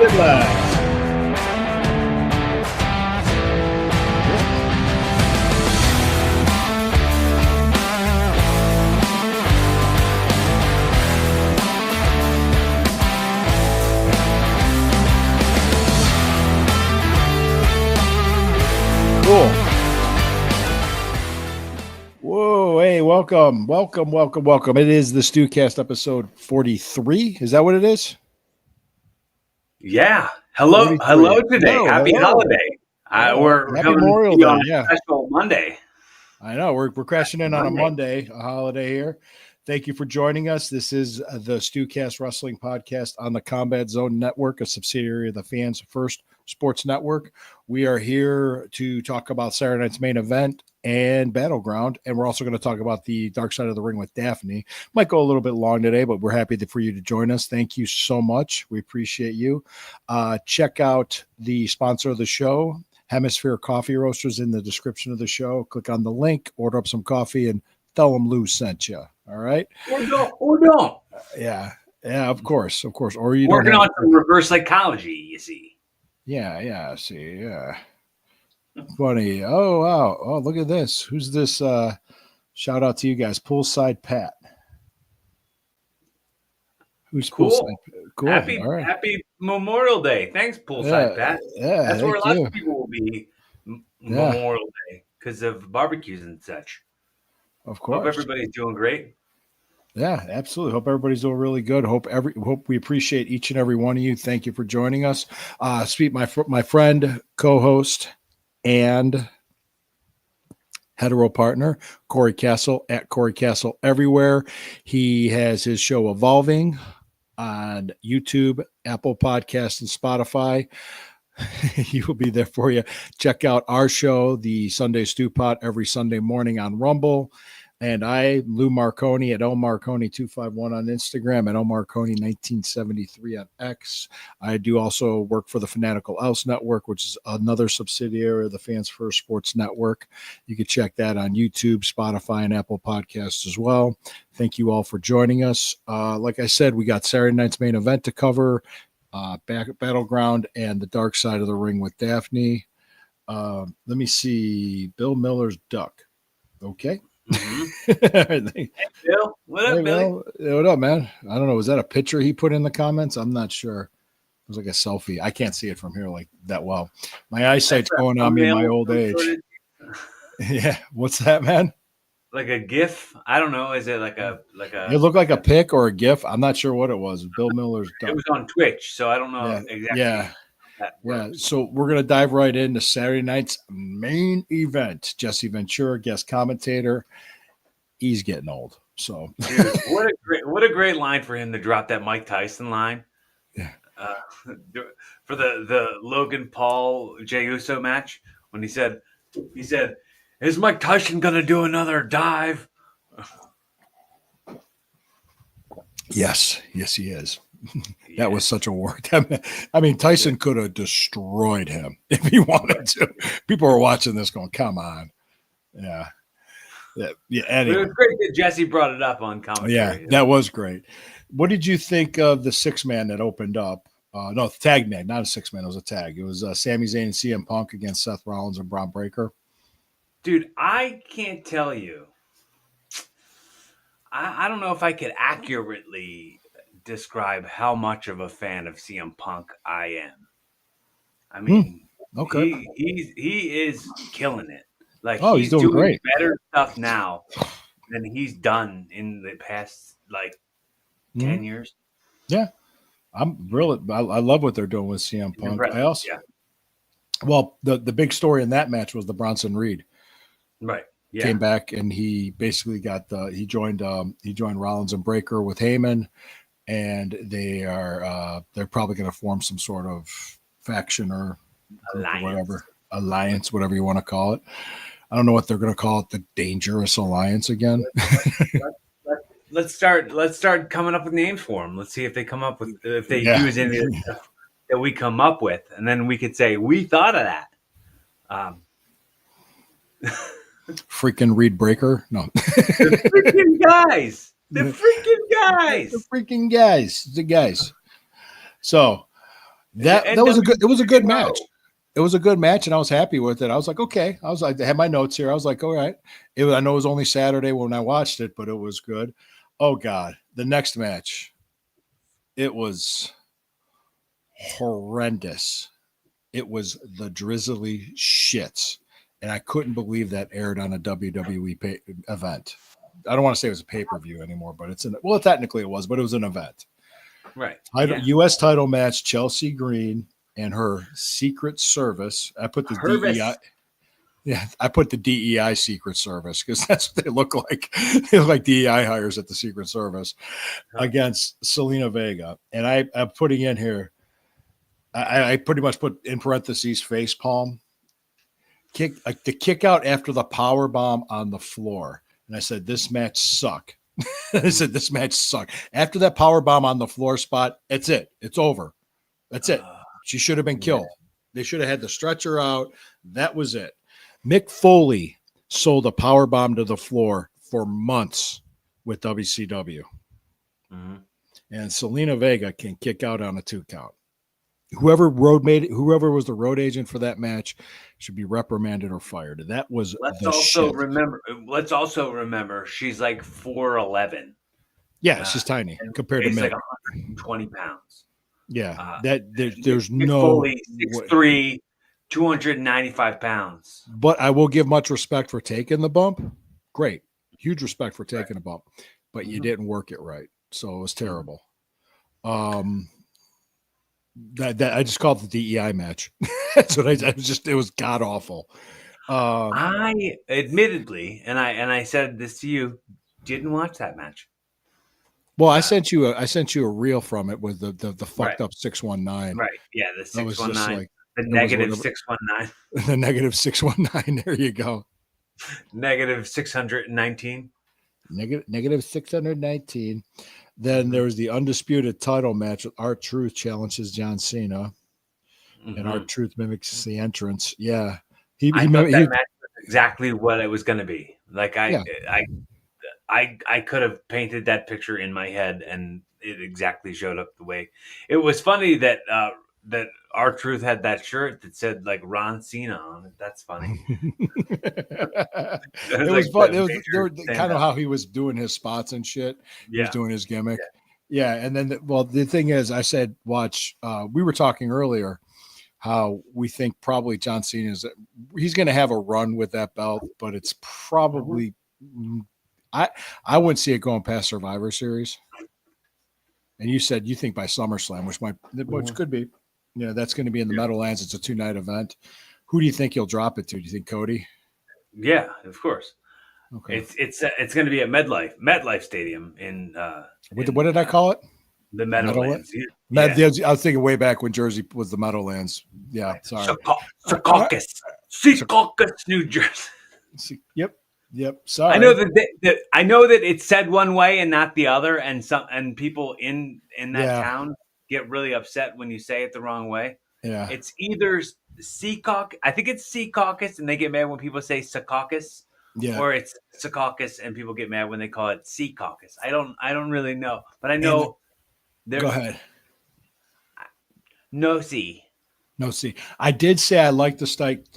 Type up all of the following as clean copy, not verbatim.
Recorded live. Cool. Whoa, hey, welcome. It is the StewKast episode 43. Is that what it is? Yeah. Hello 43. Hello today. Happy hello. holiday. We're Happy coming Memorial to you Day, on a yeah. special Monday. I know we're crashing in on a Monday, a holiday here. Thank you for joining us. This is the StewKast Wrestling Podcast on the Combat Zone Network, a subsidiary of the Fans First Sports Network. We are here to talk about Saturday night's main event and Battleground, and we're also going to talk about the Dark Side of the Ring with Daphne. Might go a little bit long today, but we're happy for you to join us. Thank you so much. We appreciate you. Check out the sponsor of the show, Hemisphere Coffee Roasters, in the description of the show. Click on the link, order up some coffee, and tell them Lou sent you. All right? Or don't. Yeah, of course. Or you Working don't on some reverse psychology, you see. Yeah. Funny. Oh, wow. Oh, look at this. Who's this? Shout out to you guys. Poolside Pat. Who's Cool. Poolside? Cool. Happy Memorial Day. Thanks, Poolside Pat. Yeah, that's where lots of people will be Memorial Day because of barbecues and such. Of course. Hope everybody's doing great. Yeah, absolutely. Hope everybody's doing really good. Hope we appreciate each and every one of you. Thank you for joining us. Speak my friend, co-host, and hetero partner, Corey Castle, at Corey Castle everywhere. He has his show Evolving on YouTube, Apple Podcasts, and Spotify. He will be there for you. Check out our show, the Sunday Stew Pot, every Sunday morning on Rumble. And I, Lou Marconi, at LMarconi251 on Instagram, at LMarconi1973 on X. I do also work for the Fanatical Else Network, which is another subsidiary of the Fans First Sports Network. You can check that on YouTube, Spotify, and Apple Podcasts as well. Thank you all for joining us. Like I said, we got Saturday night's main event to cover, Battleground, and the Dark Side of the Ring with Daphne. Let me see. Bill Miller's Duck. Okay. Mm-hmm. Hey, Bill. What up, Billy? What up, man? I don't know. Was that a picture he put in the comments? I'm not sure. It was like a selfie. I can't see it from here like that well. My eyesight's going on me in my old age. Yeah. What's that, man? Like a GIF? I don't know. Is it like a? It looked like a pic or a GIF. I'm not sure what it was. Bill Miller's Duck. It was on Twitch, so I don't know exactly. Yeah. So we're going to dive right into Saturday night's main event. Jesse Ventura, guest commentator. He's getting old. So dude, what a great line for him to drop that Mike Tyson line. Yeah. For the Logan Paul Jey Uso match, when he said, "Is Mike Tyson going to do another dive?" Yes, he is. That was such a work. I mean, Tyson could have destroyed him if he wanted to. People are watching this going, come on. Yeah. Anyway. It was great that Jesse brought it up on commentary. Yeah, that was great. What did you think of the 6-man that opened up? No, tag man, not a 6-man. It was a tag. It was Sami Zayn and CM Punk against Seth Rollins and Braun Breaker. Dude, I can't tell you. I don't know if I could accurately describe how much of a fan of CM Punk I am. I mean, okay, he is killing it. Like, he's doing great. Better stuff now than he's done in the past 10 years. Yeah, I love what they're doing with CM Punk. I also, well, the big story in that match was the Bronson Reed. Right. Yeah. Came back and he basically he joined Rollins and Breaker with Heyman. And they're probably going to form some sort of faction or alliance, whatever you want to call it. I don't know what they're going to call it, the Dangerous Alliance again. Let's start coming up with names for them. Let's see if they come up with use any of the stuff that we come up with, and then we could say we thought of that. Freaking Reed Breaker, no. The freaking guys. The freaking guys. The freaking guys. The guys. So, That was a good. It was a good match. It was a good match, and I was happy with it. I was like, okay. I was like, I had my notes here. I was like, all right. I know it was only Saturday when I watched it, but it was good. Oh God, the next match, it was horrendous. It was the drizzly shits, and I couldn't believe that aired on a WWE event. I don't want to say it was a pay-per-view anymore, but technically it was, but it was an event. Right. U.S. title match: Chelsea Green and her Secret Service. I put the DEI. Yeah, I put the DEI Secret Service because that's what they look like. They look like DEI hires at the Secret Service against Selena Vega. And I'm putting in here, I pretty much put in parentheses face palm. The kick out after the power bomb on the floor. And I said, this match sucked. I said, this match sucked. After that power bomb on the floor spot, it's it. It's over. That's it. She should have been killed. They should have had the stretcher out. That was it. Mick Foley sold a power bomb to the floor for months with WCW. Mm-hmm. And Selena Vega can kick out on a 2 count. Whoever was the road agent for that match should be reprimanded or fired. That was Let's also remember she's like 4'11". Yeah, she's tiny compared to Mick. Like 120 pounds. Yeah, there's Mick no Foley, 6'3", 295 pounds. But I will give much respect for taking the bump. Great, huge respect for taking a bump, but you didn't work it right, so it was terrible. That I just called it the DEI match. That's what it was god awful. I admittedly, and I said this to you, didn't watch that match. Well, I sent you a reel from it with the fucked up 619. Right. Yeah, the 619. The negative 619. The negative 619. There you go. Negative 619. Negative 619. Then there was the undisputed title match with R-Truth challenges John Cena. And R-Truth mimics the entrance. Yeah. I thought that match was exactly what it was going to be. Like I could have painted that picture in my head and it exactly showed up the way. It was funny that that R-Truth had that shirt that said like Ron Cena on it. That's funny. It was fun. It was kind of how he was doing his spots and shit. He was doing his gimmick. Yeah. And then, the thing is, I said, watch, we were talking earlier how we think probably John Cena he's going to have a run with that belt, but it's probably, I wouldn't see it going past Survivor Series. And you said you think by SummerSlam, which could be. Yeah, that's going to be in the Meadowlands. It's a 2-night event. Who do you think you'll drop it to? Do you think Cody? Yeah, of course. Okay. It's going to be at MetLife Stadium in. What did I call it? The Meadowlands. I was thinking way back when Jersey was the Meadowlands. Yeah, sorry. Secaucus, New Jersey. Yep. Sorry. I know that it's said one way and not the other, and people in that town get really upset when you say it the wrong way. Yeah. It's either Secaucus. I think it's Secaucus, and they get mad when people say Secaucus. Yeah. Or it's Secaucus, and people get mad when they call it Secaucus. I don't really know, but I know. Go ahead. No C. I did say I like the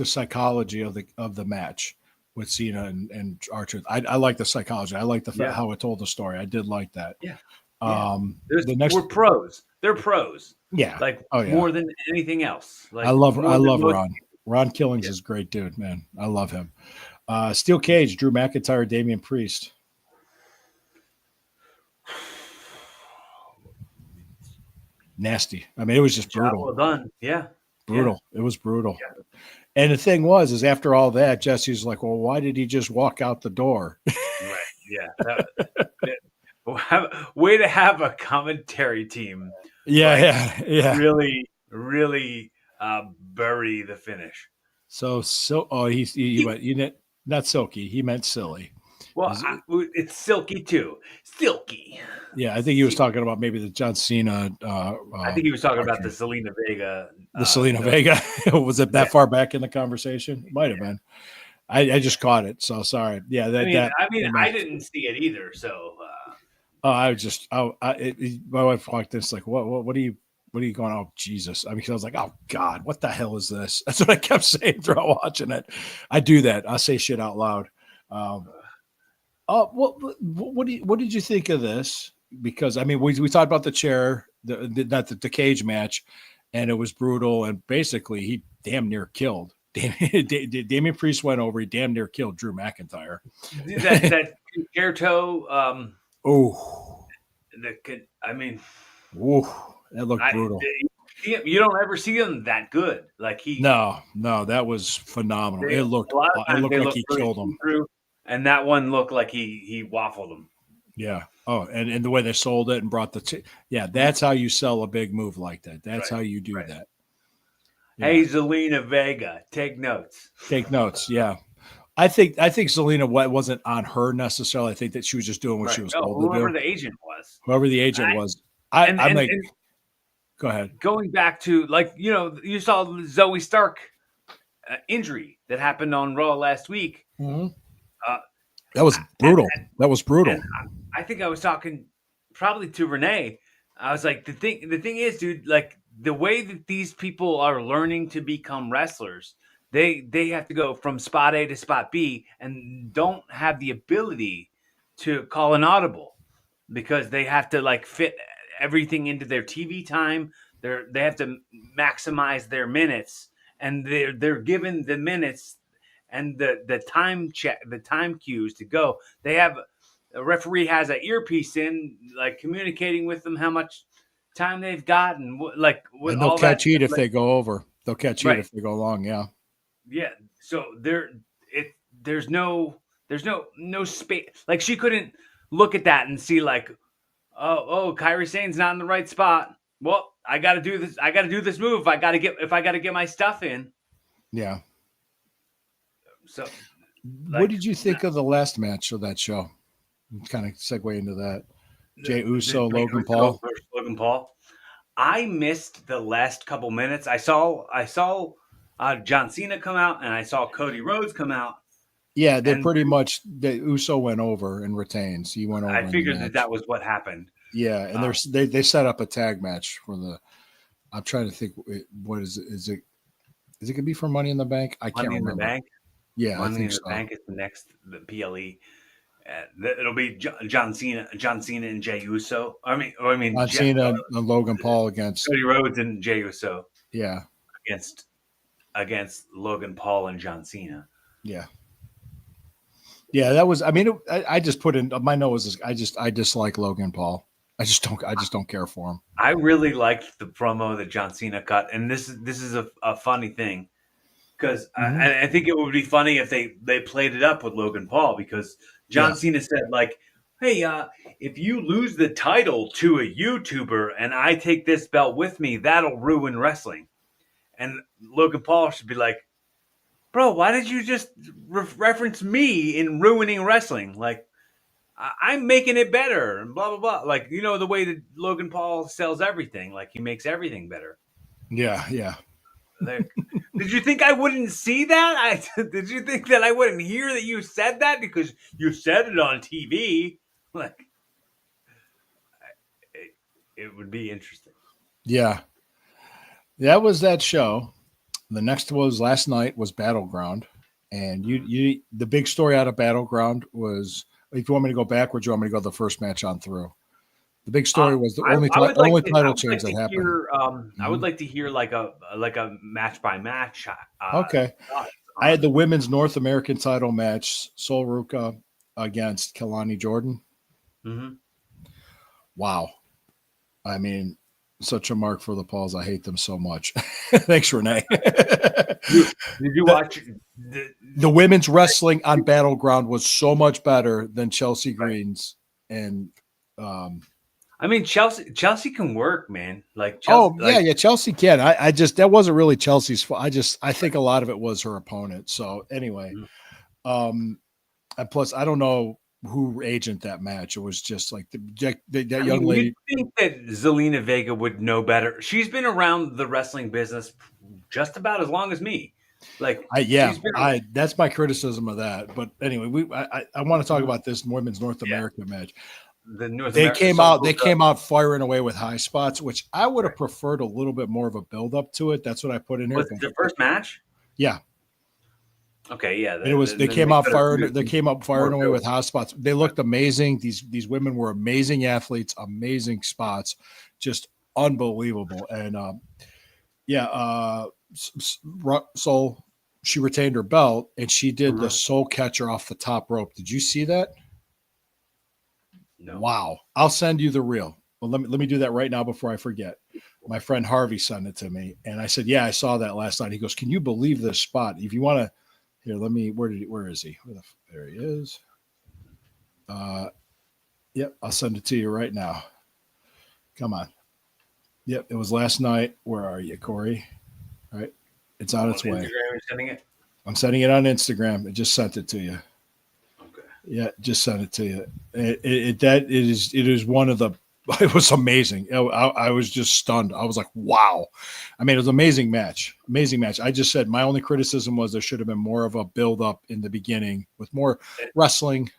psychology of the match with Cena and R-Truth. I like the psychology. I like how it told the story. I did like that. Yeah. We're pros. They're pros. Yeah. More than anything else. I love Ron. Ron Killings is a great dude, man. I love him. Steel Cage, Drew McIntyre, Damian Priest. Nasty. I mean, it was just brutal. Well done. Yeah. Brutal. Yeah. It was brutal. Yeah. And the thing is after all that, Jesse's like, well, why did he just walk out the door? Right. Yeah. Way to have a commentary team. Yeah. Really, really bury the finish. He went, not silky. He meant silly. Well, it's silky too. Silky. Yeah, I think he was talking about maybe the John Cena. I think he was talking about the Selena Vega. Vega. Was it that far back in the conversation? It might have been. I just caught it, so sorry. Yeah, I didn't see it either. So. My wife walked in. It's like, what are you? what are you going? Oh, Jesus. I mean, I was like, oh God, what the hell is this? That's what I kept saying throughout watching it. I do that. I say shit out loud. What did you think of this? Because I mean, we talked about the chair, the cage match, and it was brutal. And basically, he damn near killed. Damian Priest went over. He damn near killed Drew McIntyre. That chair toe. Oh, I mean, that looked brutal. You don't ever see him that good. Like no, that was phenomenal. It looked like he killed him. And that one looked like he waffled him. Yeah. Oh, and the way they sold it and brought that's how you sell a big move like that. That's how you do that. Yeah. Hey, Zelina Vega, take notes. Take notes. Yeah. I think Zelina wasn't on her necessarily. I think that she was just doing what she was told to do. Whoever the agent was. I'm like, go ahead. Going back to you saw Zoe Stark injury that happened on Raw last week. Mm-hmm. That was brutal. I think I was talking probably to Renee. I was like, the thing is, dude, like the way that these people are learning to become wrestlers, they have to go from spot A to spot B and don't have the ability to call an audible because they have to like fit everything into their TV time. They have to maximize their minutes, and they're given the minutes and the time cues to go. They have a referee has an earpiece in, like communicating with them how much time they've got, and and they'll catch heat if they go over. They'll catch heat if they go long. Yeah. Yeah. So there's no space. Like she couldn't look at that and see like, oh, Kairi Sane's not in the right spot. Well, I got to do this. I got to do this move. If I got to get my stuff in. Yeah. So, what did you think of the last match of that show? Kind of segue into that. Jey Uso, Logan Paul. Logan Paul. I missed the last couple minutes. I saw John Cena come out, and I saw Cody Rhodes come out. Yeah, they're pretty much. The Uso went over and retains. He went over. I figured that was what happened. Yeah, and they set up a tag match for the. I'm trying to think. What is it? Is it going to be for Money in the Bank? I can't remember. Money in the Bank. Yeah, Money in the Bank is the PLE. It'll be John Cena and Jey Uso. I mean John Cena and Logan Paul against Cody Rhodes and Jey Uso. Yeah, against Logan Paul and John Cena. Yeah. Yeah, that was. I mean, I just put in my nose. I dislike Logan Paul. I just don't care for him. I really liked the promo that John Cena cut, and this is a funny thing because I think it would be funny if they played it up with Logan Paul because John Cena said like, "Hey, if you lose the title to a YouTuber and I take this belt with me, that'll ruin wrestling." And Logan Paul should be like, "Bro, why did you just reference me in ruining wrestling? Like, I'm making it better and blah, blah, blah." Like, you know, the way that Logan Paul sells everything, like he makes everything better. Yeah, yeah. Did you think I wouldn't see that? Did you think that I wouldn't hear that you said that because you said it on TV? Like, it would be interesting. Yeah. That was that show. The next was last night was Battleground. And you the big story out of Battleground was, if you want me to go backwards, you want me to go the first match on through. The big story was the only title change that happened. I would like to hear like a match by match. Okay. I had the women's North American title match, Sol Ruka against Kelani Jordan. Mm-hmm. Wow. I mean, such a mark for the Pauls. I hate them so much. Thanks, Renee. Did you watch the women's wrestling on Battleground was so much better than Chelsea Green's and I mean, Chelsea can work, man. Like, Chelsea, Chelsea can. I just that wasn't really Chelsea's fault. I think a lot of it was her opponent. So anyway, and plus I don't know who agent that match. It was just like that young lady. You think that Zelina Vega would know better? She's been around the wrestling business just about as long as me. Like, that's my criticism of that. But anyway, I want to talk about this women's North America match. the North They America. came out firing away with high spots, which I would have preferred a little bit more of a build up to it. That's what I put in here. Was it the first match? Yeah. Okay, yeah. And it was they came out firing. They came up firing away with build. hot spots. They looked amazing. These women were amazing athletes, amazing spots, just unbelievable. And so she retained her belt and she did the soul catcher off the top rope. Did you see that? No. Wow. I'll send you the reel. Well, let me do that right now before I forget. My friend Harvey sent it to me, and I said, "Yeah, I saw that last night." He goes, "Can you believe this spot? If you want to, here, let me. Where is he? There he is. Yep, I'll send it to you right now. Come on. Yep, it was last night. Where are you, Corey? All right, it's on its way. You're sending it? I'm sending it on Instagram. I just sent it to you. Okay. Yeah, just sent it to you. It is one of the. It was amazing. I was just stunned. I was like, wow. I mean, it was an amazing match. Amazing match. I just said my only criticism was there should have been more of a build up in the beginning with more wrestling,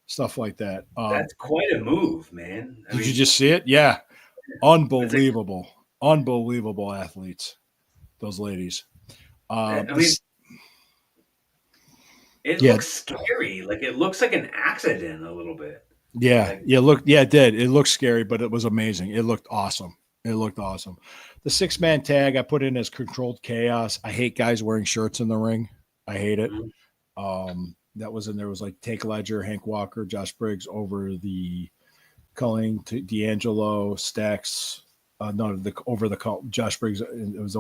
stuff like that. That's quite a move, man. Did you just see it? Yeah. Unbelievable. Unbelievable athletes. Those ladies. It looks scary. Like it looks like an accident a little bit. Yeah. It did. It looked scary, but it was amazing. It looked awesome. The 6-man tag I put in as controlled chaos. I hate guys wearing shirts in the ring. I hate it. That was in there was like Tank Ledger, Hank Walker, Josh Briggs over the Culling, D'Angelo, Stacks. Josh Briggs. It was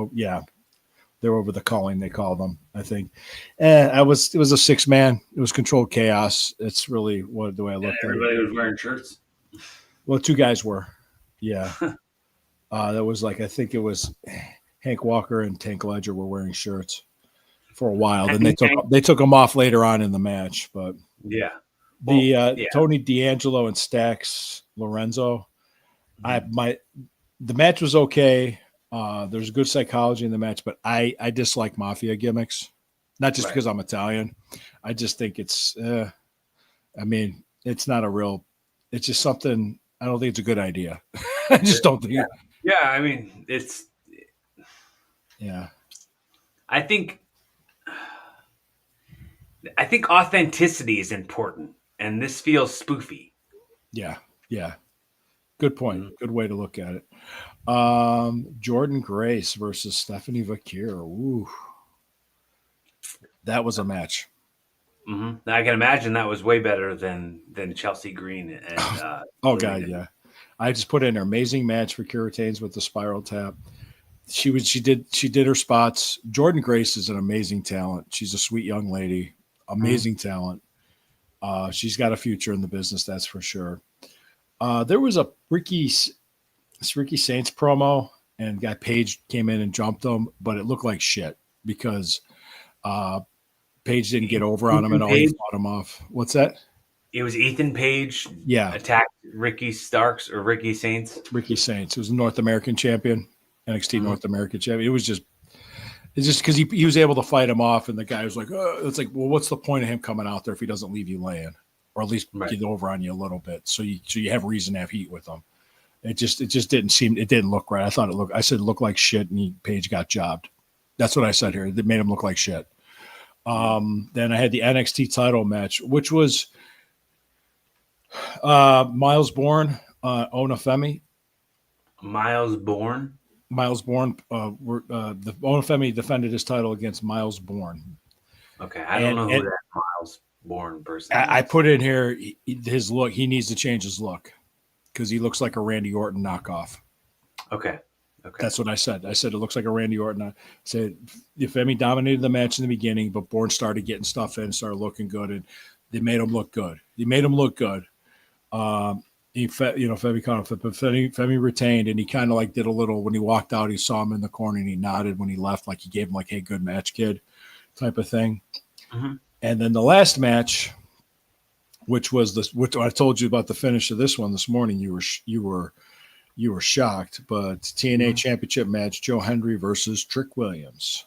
they're over the Culling. They call them, I think. It was a 6-man. It was controlled chaos. It's really the way I looked at it. Everybody was wearing shirts. Well, 2 guys were. Yeah. That was I think it was Hank Walker and Tank Ledger were wearing shirts for a while. Then they took them off later on in the match. But Tony D'Angelo and Stacks Lorenzo, the match was okay. There's good psychology in the match, but I dislike mafia gimmicks, not just because I'm Italian. I just think it's, it's not a real, it's just something, I don't think it's a good idea. I just don't think it. Yeah, I mean, it's. Yeah. I think authenticity is important, and this feels spoofy. Yeah. Good point. Good way to look at it. Jordan Grace versus Stephanie Vakir. Ooh. That was a match. Mm-hmm. I can imagine that was way better than Chelsea Green and. Oh God, yeah. I just put in an amazing match for Kira Taines with the spiral tap. She did her spots. Jordan Grace is an amazing talent. She's a sweet young lady, amazing talent. She's got a future in the business, that's for sure. There was a Ricky Saints promo, and guy Page came in and jumped him, but it looked like shit because Page didn't get over on him and all. He fought him off. What's that? It was Ethan Page. Yeah, attacked Ricky Starks or Ricky Saints. Ricky Saints, who was a North American champion, NXT North American champion. It's just because he was able to fight him off, and the guy was like, it's like, well, what's the point of him coming out there if he doesn't leave you laying, or at least get over on you a little bit, so you have reason to have heat with him. It just didn't look right. I said it looked like shit, and Page got jobbed. That's what I said here. It made him look like shit. Then I had the NXT title match, which was Miles Bourne, Onafemi. Miles Bourne. The Onafemi defended his title against Miles Bourne. Okay, I don't know who that Miles Bourne person is. I put in here his look. He needs to change his look because he looks like a Randy Orton knockoff. Okay. That's what I said. I said it looks like a Randy Orton. I said Femi dominated the match in the beginning, but Bourne started getting stuff in, started looking good, and they made him look good. Femi retained, and he kind of did a little when he walked out. He saw him in the corner, and he nodded when he left, like he gave him "Hey, good match, kid," type of thing. Mm-hmm. And then the last match, which I told you about the finish of this one this morning. You were shocked, but TNA Championship match: Joe Hendry versus Trick Williams,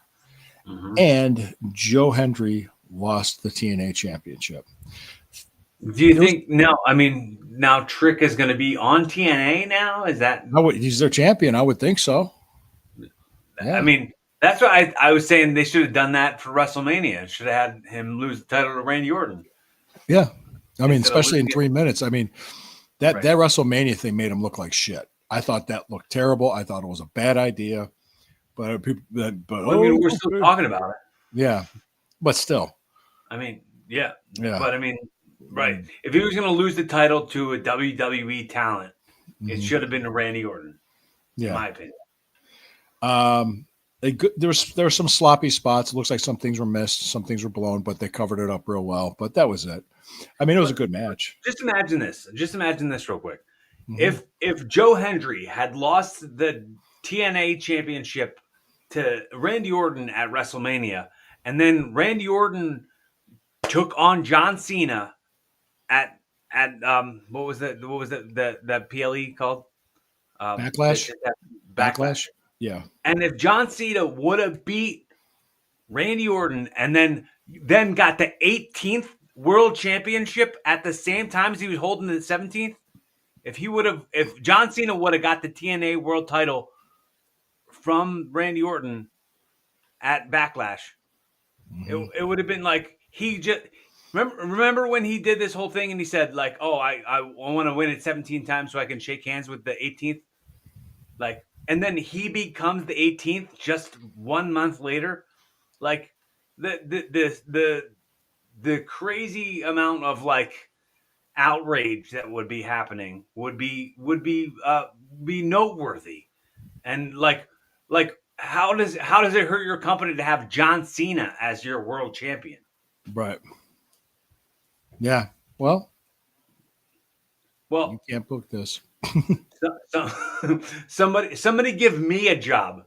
and Joe Hendry lost the TNA Championship. Do you think now? I mean, now Trick is going to be on TNA now. Is that? He's their champion. I would think so. I Yeah. mean, that's why I was saying they should have done that for WrestleMania. Should have had him lose the title to Randy Orton. Yeah. I mean, Instead of especially in losing 3 minutes. I mean, that Right. WrestleMania thing made him look like shit. I thought that looked terrible. I thought it was a bad idea. But people, I mean, we're still talking about it. Yeah, but still. I mean, yeah. Yeah. But I mean, right. If he was going to lose the title to a WWE talent, it should have been to Randy Orton, in my opinion. There were some sloppy spots. It looks like some things were missed, some things were blown, but they covered it up real well. But that was it. I mean, it was a good match. Just imagine this. Just imagine this real quick. If Joe Hendry had lost the TNA championship to Randy Orton at WrestleMania, and then Randy Orton took on John Cena at what was that PLE called? Backlash. Backlash. Yeah. And if John Cena would have beat Randy Orton and then got the 18th world championship at the same time as he was holding the 17th, if John Cena would have got the TNA world title from Randy Orton at Backlash, it would have been like he just remember when he did this whole thing and he said like, oh, I want to win it 17 times so I can shake hands with the 18th, like, and then he becomes the 18th just 1 month later, like the crazy amount of like outrage that would be happening would be noteworthy. And like how does it hurt your company to have John Cena as your world champion? Right. Yeah. Well, you can't book this. Somebody give me a job.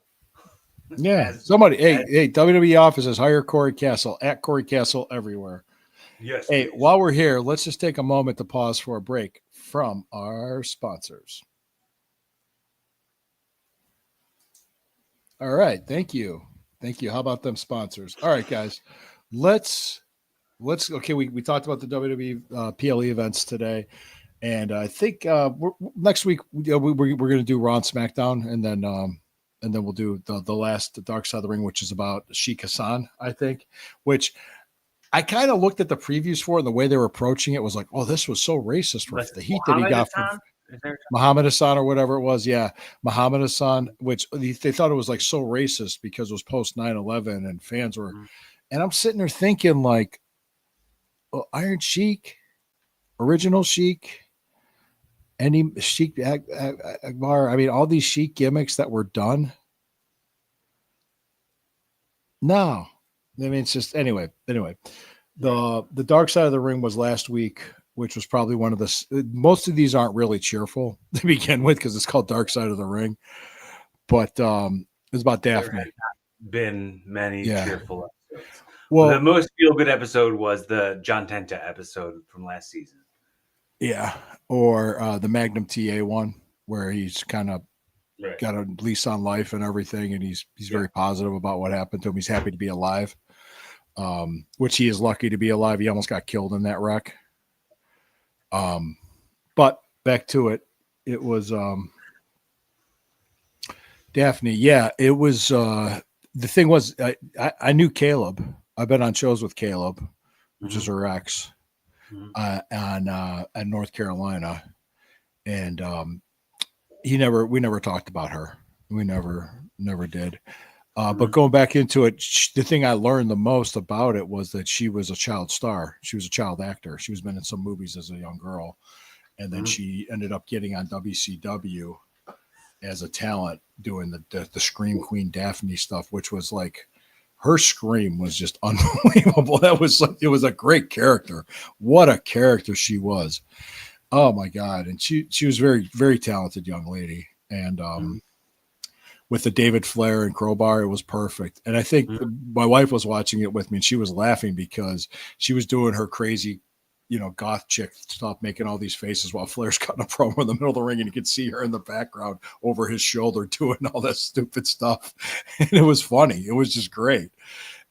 Yeah. Hey, WWE offices, hire Corey Castle at Corey Castle everywhere. Yes. Hey, please. While we're here, let's just take a moment to pause for a break from our sponsors. All right. Thank you. How about them sponsors? All right, guys. Let's okay. We talked about the WWE PLE events today, and I think next week we're going to do Raw and SmackDown, and then we'll do the last Dark Side of the Ring, which is about Sheik Hassan, I think, which I kind of looked at the previews for, and the way they were approaching it was like, oh, this was so racist for the heat that he got from Muhammad Hassan or whatever it was. Yeah, Muhammad Hassan, which they thought it was like so racist because it was post 9/11 and fans were, and I'm sitting there thinking like, well, Iron Sheik, original Sheik, any Sheik Akbar. I mean, all these Sheik gimmicks that were done. No. I mean, it's just anyway. The Dark Side of the Ring was last week, which was probably one of the most of these aren't really cheerful to begin with because it's called Dark Side of the Ring, but it's about Daphne. There have been many cheerful episodes. Well, the most feel good episode was the John Tenta episode from last season. Yeah, or the Magnum TA one where he's kind of got a lease on life and everything, and he's very positive about what happened to him. He's happy to be alive. Which he is lucky to be alive. He almost got killed in that wreck. But back to it. It was Daphne. Yeah, it was the thing was I knew Caleb. I've been on shows with Caleb, which is her ex, at North Carolina. And we never talked about her. We never did. But going back into it, the thing I learned the most about it was that she was a child star. She was a child actor. She was been in some movies as a young girl. And then she ended up getting on WCW as a talent doing the Scream Queen Daphne stuff, which was like her scream was just unbelievable. It was a great character. What a character she was. Oh my God. And she was very, very talented young lady. And with the David Flair and Crowbar, it was perfect. And I think my wife was watching it with me and she was laughing because she was doing her crazy, goth chick stuff, making all these faces while Flair's cutting a promo in the middle of the ring and you could see her in the background over his shoulder doing all that stupid stuff. And it was funny. It was just great.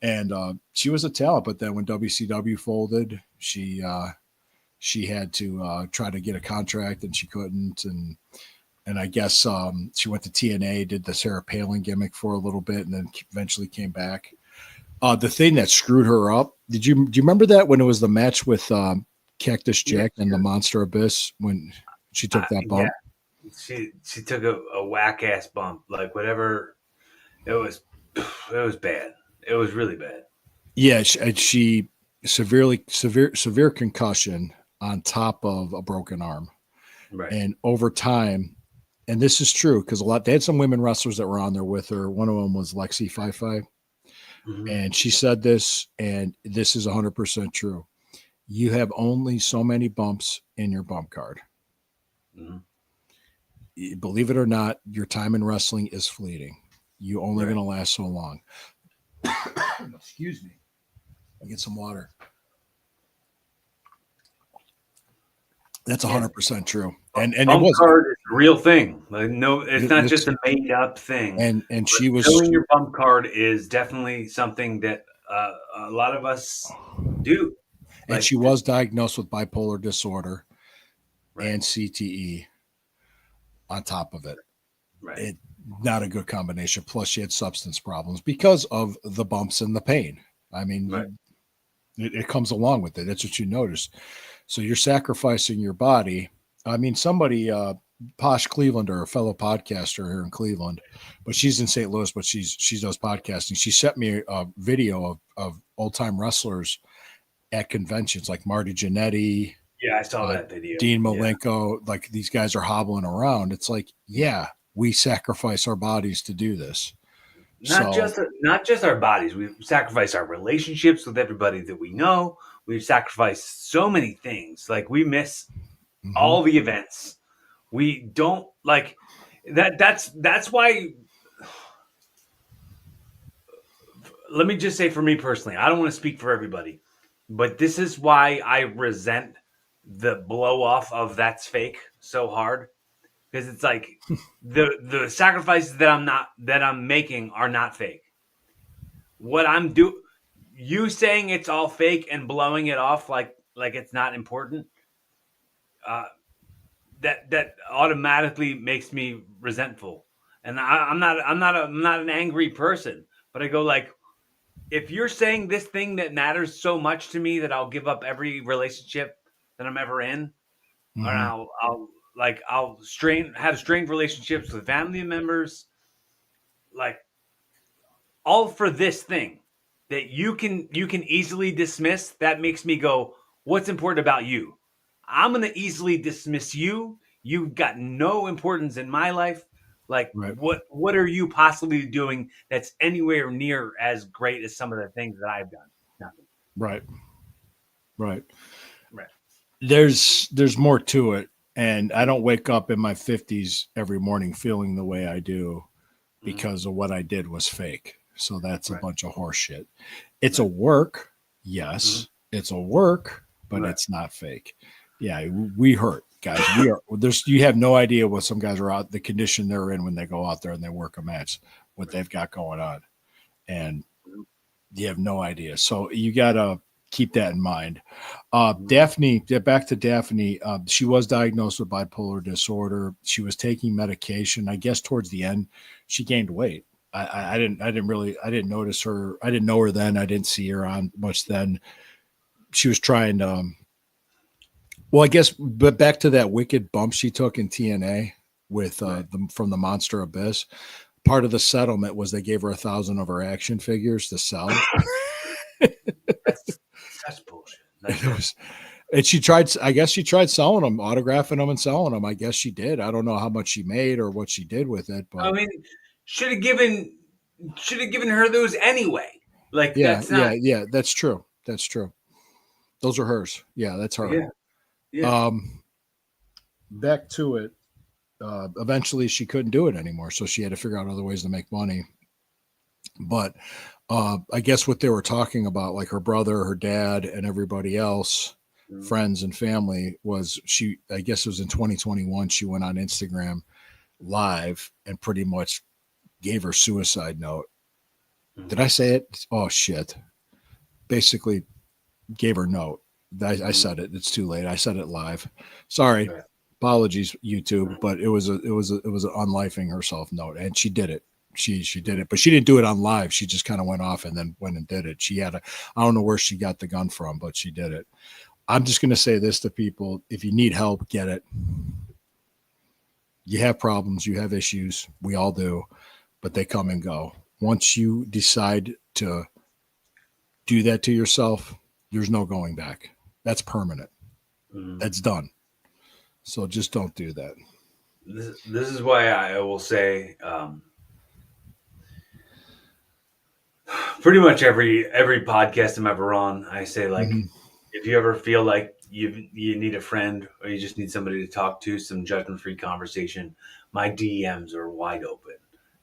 And she was a talent. But then when WCW folded, she she had to try to get a contract and she couldn't. And I guess she went to TNA, did the Sarah Palin gimmick for a little bit, and then eventually came back. The thing that screwed her up, do you remember that when it was the match with Cactus Jack and the Monster Abyss when she took that bump? Yeah. She took a whack ass bump, like whatever. It was bad. It was really bad. Yeah, she severe concussion on top of a broken arm, right? And over time, and this is true because they had some women wrestlers that were on there with her. One of them was Lexi Fi, and she said this, and this is 100% true. You have only so many bumps in your bump card. Believe it or not, your time in wrestling is fleeting. You only going to last so long. Excuse me. I'll get some water. That's 100% true. And it was card is a real thing. Like, no, it's not just a made up thing. And she was filling your bump card is definitely something that a lot of us do. And she was diagnosed with bipolar disorder and CTE on top of it. Right. Not a good combination. Plus, she had substance problems because of the bumps and the pain. I mean, it comes along with it. That's what you notice. So you're sacrificing your body. I mean, somebody, Posh Clevelander, a fellow podcaster here in Cleveland, but she's in St. Louis, but she does podcasting. She sent me a video of old time wrestlers at conventions like Marty Jannetty. Yeah, I saw that video. Dean Malenko, like these guys are hobbling around. It's like, we sacrifice our bodies to do this. Not just our bodies. We sacrifice our relationships with everybody that we know. We've sacrificed so many things. Like we miss all the events. We don't like that. That's why. Let me just say for me personally, I don't want to speak for everybody, but this is why I resent the blow off of that's fake so hard. Because it's like the sacrifices that I'm making are not fake. What I'm you saying it's all fake and blowing it off like it's not important, that automatically makes me resentful. And I'm not an angry person, but I go like, if you're saying this thing that matters so much to me that I'll give up every relationship that I'm ever in, or I'll have strained relationships with family members, like all for this thing that you can easily dismiss. That makes me go, what's important about you? I'm going to easily dismiss you. You've got no importance in my life. Like what are you possibly doing that's anywhere near as great as some of the things that I've done? Nothing. Right. There's more to it. And I don't wake up in my 50s every morning feeling the way I do because of what I did was fake. So that's a bunch of horse shit. It's a work. Yes, it's a work, but it's not fake. Yeah, we hurt, guys. You have no idea what some guys are out, the condition they're in when they go out there and they work a match, what they've got going on. And you have no idea. So you got to keep that in mind. Daphne, back to Daphne. She was diagnosed with bipolar disorder. She was taking medication. I guess towards the end, she gained weight. I didn't notice her. I didn't know her then. I didn't see her on much then. She was trying to, well, I guess, but back to that wicked bump she took in TNA with from the Monster Abyss. Part of the settlement was they gave her 1,000 of her action figures to sell. That's bullshit. And she tried, I guess she tried selling them, autographing them and selling them. I guess she did. I don't know how much she made or what she did with it, but I mean, should have given her those anyway. Like, that's true. That's true. Those are hers. Yeah, that's her. Yeah. Back to it. Eventually she couldn't do it anymore. So she had to figure out other ways to make money. But I guess what they were talking about, like her brother, her dad, and everybody else, friends and family, was I guess it was in 2021, she went on Instagram live and pretty much gave her suicide note. Did I say it? Oh, shit. Basically gave her note. I said it. It's too late. I said it live. Sorry. Right. Apologies, YouTube, but it was an unlifing herself note, and she did it. She did it, but she didn't do it on live. She just kind of went off and then went and did it. I don't know where she got the gun from, but she did it. I'm just going to say this to people: if you need help, get it. You have problems, you have issues. We all do, but they come and go. Once you decide to do that to yourself, there's no going back. That's permanent. That's done. So just don't do that. This is why I will say, pretty much every podcast I'm ever on, I say, like, if you ever feel like you need a friend or you just need somebody to talk to, some judgment-free conversation, my DMs are wide open.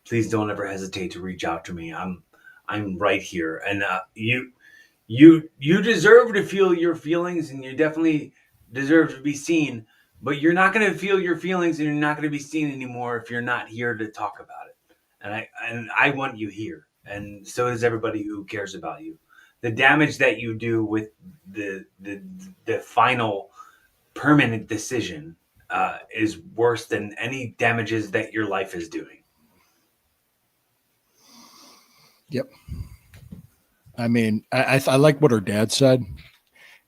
Please don't ever hesitate to reach out to me. I'm right here, and you deserve to feel your feelings, and you definitely deserve to be seen. But you're not going to feel your feelings, and you're not going to be seen anymore if you're not here to talk about it. And I want you here, and so does everybody who cares about you. The damage that you do with the final permanent decision is worse than any damages that your life is doing. Yep. I mean, I like what her dad said,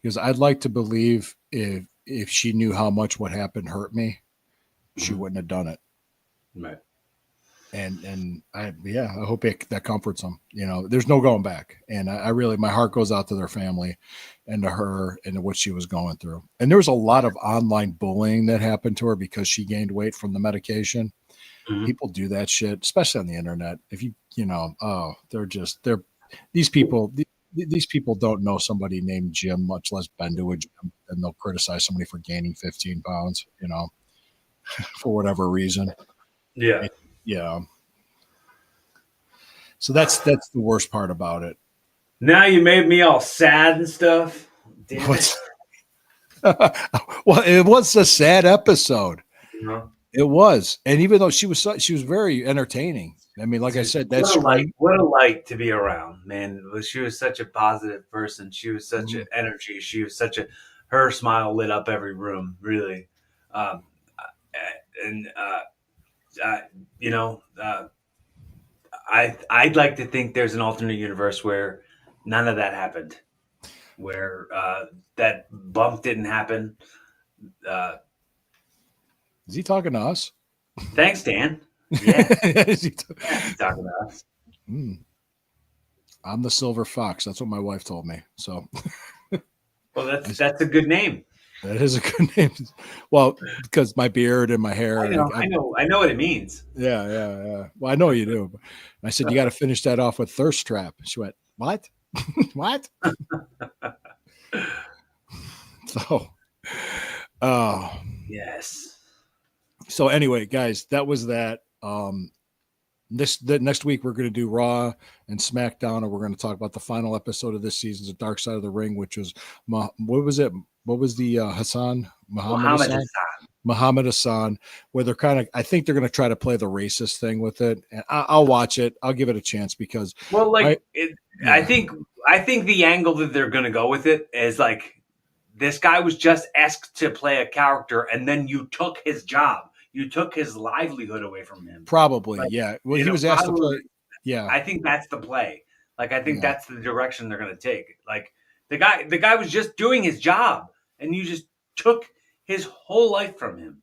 because I'd like to believe if she knew how much what happened hurt me, she wouldn't have done it. Right. And I hope that comforts them. You know, there's no going back. And I really, my heart goes out to their family and to her and to what she was going through. And there was a lot of online bullying that happened to her because she gained weight from the medication. People do that shit, especially on the internet. If these people don't know somebody named Jim, much less been to a gym, and they'll criticize somebody for gaining 15 pounds, for whatever reason. Yeah. Yeah. So that's the worst part about it. Now you made me all sad and stuff. Damn it. Well, it was a sad episode. Uh-huh. It was, and even though she was very entertaining. I mean, like I said, that's what a light to be around, man. She was such a positive person. She was such an energy. She was her smile lit up every room, really. I'd like to think there's an alternate universe where none of that happened, where that bump didn't happen. Is he talking to us? Thanks, Dan. Yeah. He's talking to us. I'm the silver fox. That's what my wife told me. So, well, that's a good name. That is a good name. Well, because my beard and my hair. I know what it means. Yeah. Well, I know you do. I said, you got to finish that off with thirst trap. She went, what? What? So, yes. So anyway, guys, that was that. Next week we're going to do Raw and SmackDown, and we're going to talk about the final episode of this season's Dark Side of the Ring, which was what was it? What was the Muhammad Hassan, where they're I think they're going to try to play the racist thing with it, and I'll watch it. I'll give it a chance because I think the angle that they're going to go with it is like, this guy was just asked to play a character, and then you took his job. You took his livelihood away from him. Probably, yeah. Well, he was asked to play. Yeah, I think that's the play. Like, I think that's the direction they're going to take. Like, the guy was just doing his job, and you just took his whole life from him.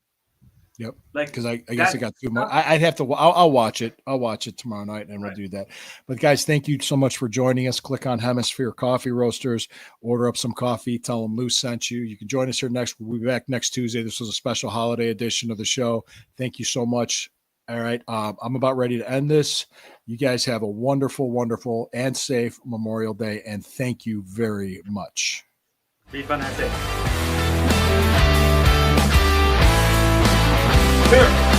Yep. Like, because I guess I got too much. I'd have to. I'll watch it. I'll watch it tomorrow night, and we'll do that. But guys, thank you so much for joining us. Click on Hemisphere Coffee Roasters. Order up some coffee. Tell them Lou sent you. You can join us here next. We'll be back next Tuesday. This was a special holiday edition of the show. Thank you so much. All right. I'm about ready to end this. You guys have a wonderful, wonderful, and safe Memorial Day, and thank you very much. Be fun. That's it. Here.